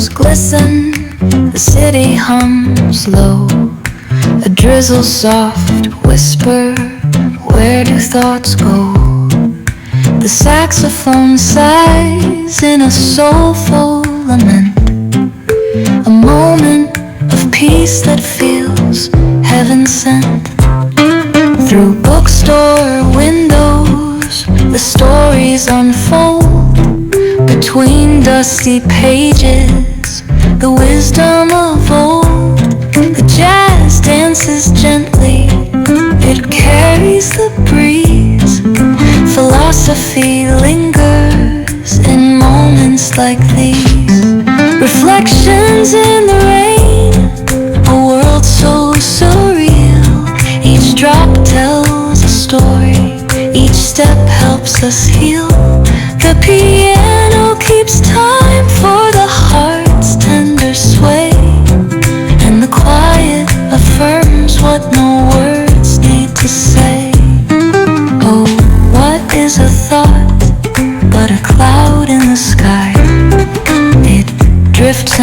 windows glisten, the city hums low. A drizzle soft whisper, where do thoughts go? The saxophone sighs in a soulful lament, a moment of peace that feels heaven sent. Through bookstore windows, the stories unfold. Between dusty pages, the wisdom of old. The jazz dances gently, it carries the breeze. Philosophy lingers in moments like these. Reflections in the rain, a world so surreal. Each drop tells a story, each step helps us heal. The